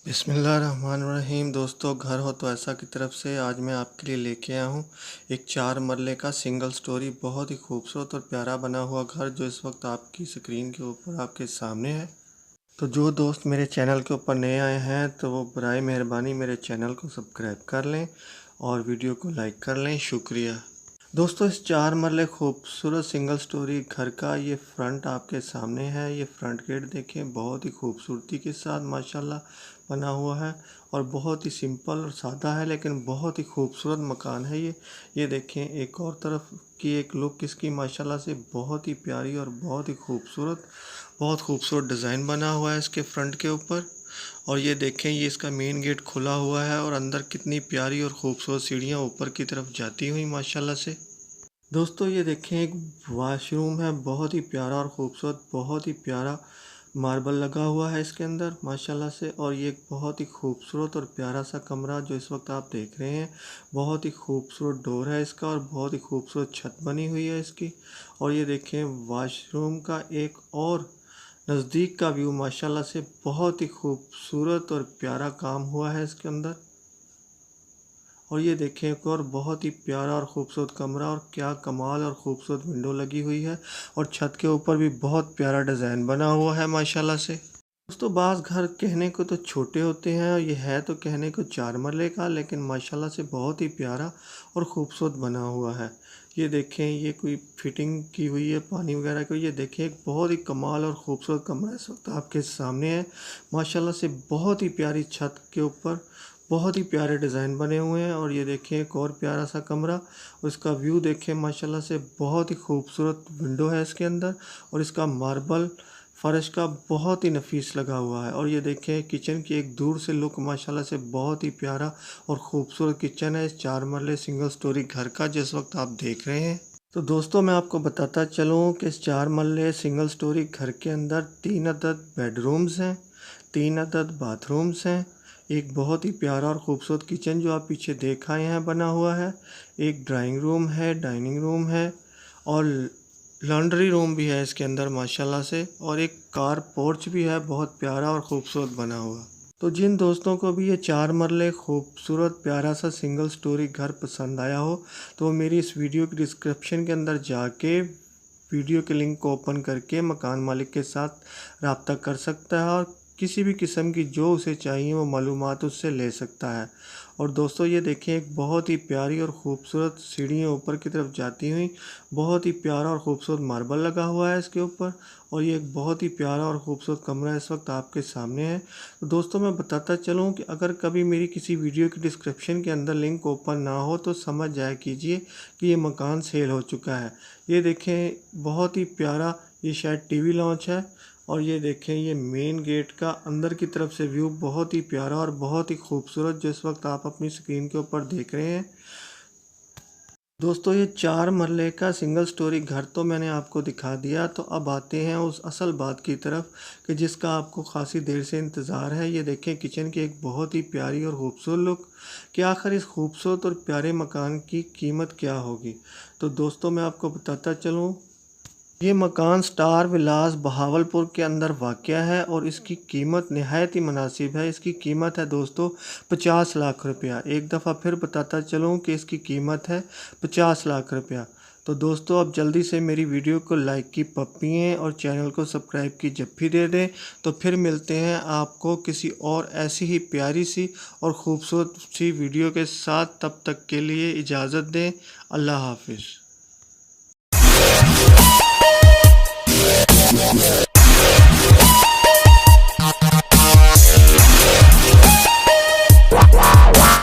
बिस्मिल्लाहिर्रहमानिर्रहीम। दोस्तों, घर हो तो ऐसा की तरफ से आज मैं आपके लिए लेके आया हूँ एक 4 मरले का सिंगल स्टोरी बहुत ही खूबसूरत और प्यारा बना हुआ घर जो इस वक्त आपकी स्क्रीन के ऊपर आपके सामने है। तो जो दोस्त मेरे चैनल के ऊपर नए आए हैं तो वो बराए मेहरबानी मेरे चैनल को सब्सक्राइब कर लें और वीडियो को लाइक कर लें। शुक्रिया। दोस्तों, इस 4 मरले खूबसूरत सिंगल स्टोरी घर का ये फ्रंट आपके सामने है। ये फ्रंट गेट देखें, बहुत ही खूबसूरती के साथ माशाल्लाह बना हुआ है और बहुत ही सिंपल और सादा है लेकिन बहुत ही खूबसूरत मकान है ये देखें, एक और तरफ की एक लुक इसकी माशाल्लाह से बहुत ही प्यारी और बहुत ही बहुत खूबसूरत डिज़ाइन बना हुआ है इसके फ्रंट के ऊपर। और ये देखें, ये इसका मेन गेट खुला हुआ है और अंदर कितनी प्यारी और खूबसूरत सीढ़ियाँ ऊपर की तरफ जाती हुई माशाल्लाह से। दोस्तों, ये देखें, एक वॉशरूम है बहुत ही प्यारा और खूबसूरत, बहुत ही प्यारा मार्बल लगा हुआ है इसके अंदर माशाल्लाह से। और ये एक बहुत ही खूबसूरत और प्यारा सा कमरा जो इस वक्त आप देख रहे हैं, बहुत ही खूबसूरत डोर है इसका और बहुत ही खूबसूरत छत बनी हुई है इसकी। और ये देखें, वॉशरूम का एक और नज़दीक का व्यू माशाल्लाह से बहुत ही खूबसूरत और प्यारा काम हुआ है इसके अंदर। और ये देखें, एक और बहुत ही प्यारा और ख़ूबसूरत कमरा और क्या कमाल और ख़ूबसूरत विंडो लगी हुई है और छत के ऊपर भी बहुत प्यारा डिज़ाइन बना हुआ है माशाल्लाह से। दोस्तों, बाज़ घर कहने को तो छोटे होते हैं और ये है तो कहने को 4 मरले का, लेकिन माशाल्लाह से बहुत ही प्यारा और ख़ूबसूरत बना हुआ है। ये देखें, ये कोई फिटिंग की हुई है पानी वगैरह की। ये देखें, एक बहुत ही कमाल और ख़ूबसूरत कमरा इस वक्त आपके सामने है माशाल्लाह से। बहुत ही प्यारी छत के ऊपर बहुत ही प्यारे डिज़ाइन बने हुए हैं। और ये देखें, एक और प्यारा सा कमरा, उसका व्यू देखें माशाल्लाह से, बहुत ही खूबसूरत विंडो है इसके अंदर और इसका मार्बल फ़र्श का बहुत ही नफीस लगा हुआ है। और ये देखें, किचन की एक दूर से लुक माशाल्लाह से बहुत ही प्यारा और ख़ूबसूरत किचन है इस 4 मरले सिंगल स्टोरी घर का जिस वक्त आप देख रहे हैं। तो दोस्तों, मैं आपको बताता चलूँ कि इस 4 मरले सिंगल स्टोरी घर के अंदर 3 अदद बेडरूम्स हैं, 3 अदद बाथरूम्स हैं, एक बहुत ही प्यारा और ख़ूबसूरत किचन जो आप पीछे देख आए हैं बना हुआ है, एक ड्राइंग रूम है, डाइनिंग रूम है और लॉन्ड्री रूम भी है इसके अंदर माशाल्लाह से। और एक कार पोर्च भी है बहुत प्यारा और ख़ूबसूरत बना हुआ। तो जिन दोस्तों को भी ये 4 मरले खूबसूरत प्यारा सा सिंगल स्टोरी घर पसंद आया हो तो वो मेरी इस वीडियो की डिस्क्रिप्शन के अंदर जाके वीडियो के लिंक को ओपन करके मकान मालिक के साथ रब्ता कर सकता है और किसी भी किस्म की जो उसे चाहिए वो मालूमात उससे ले सकता है। और दोस्तों, ये देखें, एक बहुत ही प्यारी और ख़ूबसूरत सीढ़ियाँ ऊपर की तरफ जाती हुई, बहुत ही प्यारा और ख़ूबसूरत मार्बल लगा हुआ है इसके ऊपर। और ये एक बहुत ही प्यारा और ख़ूबसूरत कमरा इस वक्त आपके सामने है। तो दोस्तों, मैं बताता चलूँ कि अगर कभी मेरी किसी वीडियो की डिस्क्रिप्शन के अंदर लिंक ओपन ना हो तो समझ जाया कीजिए कि ये मकान सेल हो चुका है। ये देखें, बहुत ही प्यारा, ये शायद टीवी लॉन्च है। और ये देखें, ये मेन गेट का अंदर की तरफ से व्यू बहुत ही प्यारा और बहुत ही खूबसूरत जो इस वक्त आप अपनी स्क्रीन के ऊपर देख रहे हैं। दोस्तों, ये 4 मरले का सिंगल स्टोरी घर तो मैंने आपको दिखा दिया। तो अब आते हैं उस असल बात की तरफ कि जिसका आपको खासी देर से इंतज़ार है। ये देखें, किचन की एक बहुत ही प्यारी और खूबसूरत लुक कि आखिर इस खूबसूरत और प्यारे मकान की कीमत क्या होगी। तो दोस्तों, मैं आपको बताता चलूँ, ये मकान स्टार विलास बहावलपुर के अंदर वाक़या है और इसकी कीमत नहायत ही मुनासिब है। इसकी कीमत है दोस्तों 50 लाख रुपया। एक दफ़ा फिर बताता चलूँ कि इसकी कीमत है 50 लाख रुपया। तो दोस्तों, अब जल्दी से मेरी वीडियो को लाइक की पप्पियाँ और चैनल को सब्सक्राइब की जप्फी दे दें। तो फिर मिलते हैं आपको किसी और ऐसी ही प्यारी सी और ख़ूबसूरत सी वीडियो के साथ। तब तक के लिए इजाज़त दें। अल्लाह हाफिज़।